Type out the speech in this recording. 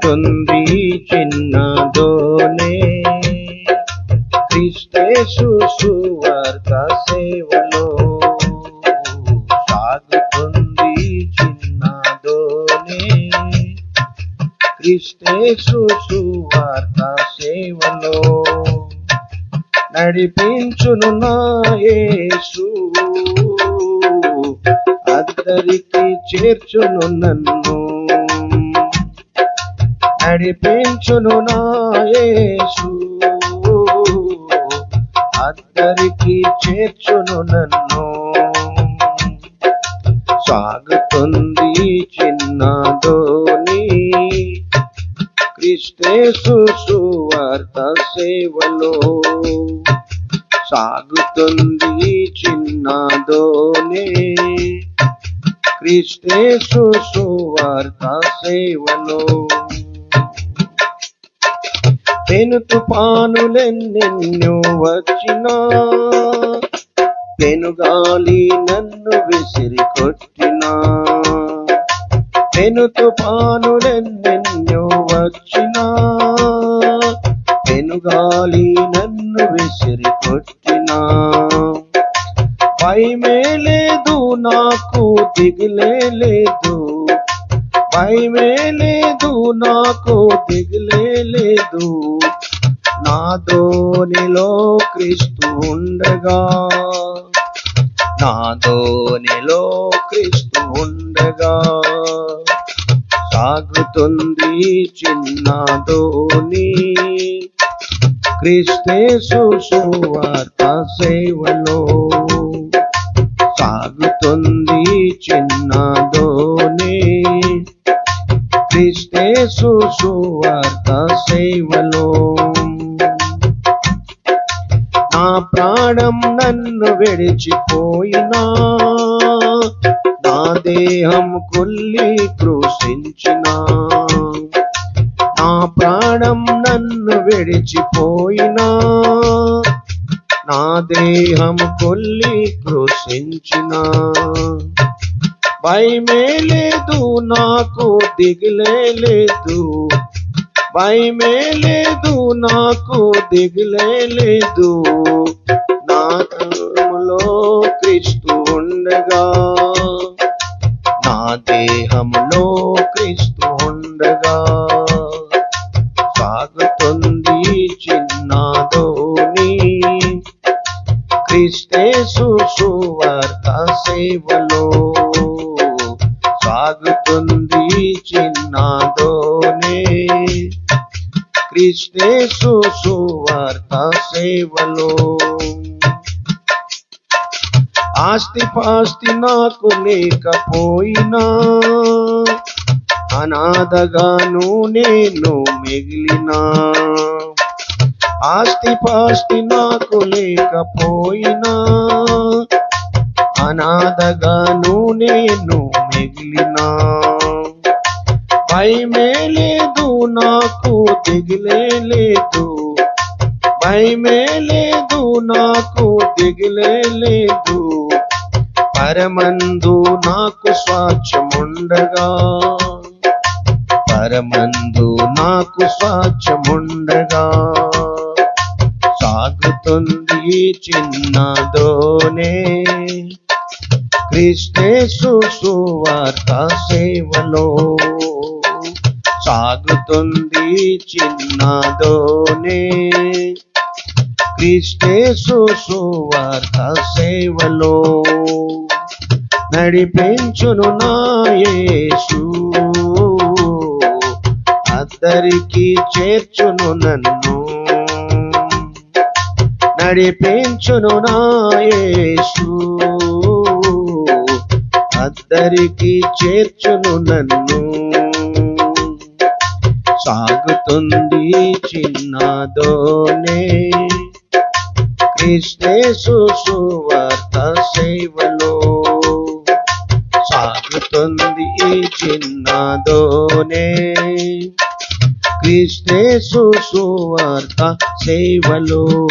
సాగుతుంది చిన్నదోనే క్రీస్తేసు సువార్త సేవలో. సాగుతుంది చిన్నదోనే క్రీస్తేసు సువార్త సేవలో. నడిపించును నా యేసు, అద్దరికి చేర్చును నన్ను. నడిపించును నా యేసు, అద్దరికి చేర్చును నన్ను. సాగుతుంది చిన్నదోని క్రీస్తేసు సువార్త సేవలో. సాగుతుంది చిన్నదోనే క్రీస్తేసు సువార్త సేవలో. పెను తుఫానులెన్నెన్నో వచ్చినా, పెనుగాలి నన్ను విసిరి కొట్టినా. పెను తుఫానులెన్నెన్నో వచ్చినా, పెనుగాలి నన్ను విసిరి కొట్టినా. భయమే లేదు నాకు, దిగులే లేదు. భయమే లేదు నాకు, దిగులే లేదు. నా దోనిలో క్రీస్తు ఉండగా, నా దోనిలో క్రీస్తు ఉండగా. సాగుతుంది చిన్నదోని క్రీస్తేసు సువార్త సేవలో. సాగుతుంది చిన్నదోని క్రీస్తేసు సువార్త సేవలో. నా ప్రాణం నన్ను విడిచిపోయినా, నా దేహం కుల్లి కృషించినా. నా ప్రాణం నన్ను విడిచిపోయినా, నా దేహం కొల్లి కృషించినా. భయమే లేదు నాకు, దిగులే లేదు. భయమే లేదు నాకు, దిగులే లేదు. నా దేహంలో క్రీస్తు ఉండగా, నా దేహంలో క్రీస్తు ఉండగా. సాగుతుంది చిన్నదోని క్రీస్తేసు సువార్త సేవలో. సాగుతుంది చిన్నదోని క్రీస్తేసు సువార్త సేవలో. ఆస్తిపాస్తి నాకు లేకపోయినా, అనాథగాను నేను మిగిలినా. ఆస్తిపాస్తి నాకు లేకపోయినా, అనాథగాను నేను మిగిలినా. భయమే లేదు నాకు, దిగులే లేదు. భయమే లేదు నాకు, దిగులే లేదు. పరమందు నాకు స్వాస్థ్యముండగా, పరమందు నాకు స్వాస్థ్యముండగా. సాగుతుంది చిన్నదోనే క్రీస్తేసు సువార్త సేవలో. సాగుతుంది చిన్నదోనే క్రీస్తేసు సువార్త సేవలో. నడిపించును నా యేసు, అద్దరికి చేర్చును నన్ను. నడిపించును నా యేసు, అద్దరికి చేర్చును నన్ను. సాగుతుంది చిన్నదోనే క్రీస్తేసు సువార్త సేవలో. సాగుతుంది చిన్నదోనే క్రీస్తేసు సువార్త సేవలో.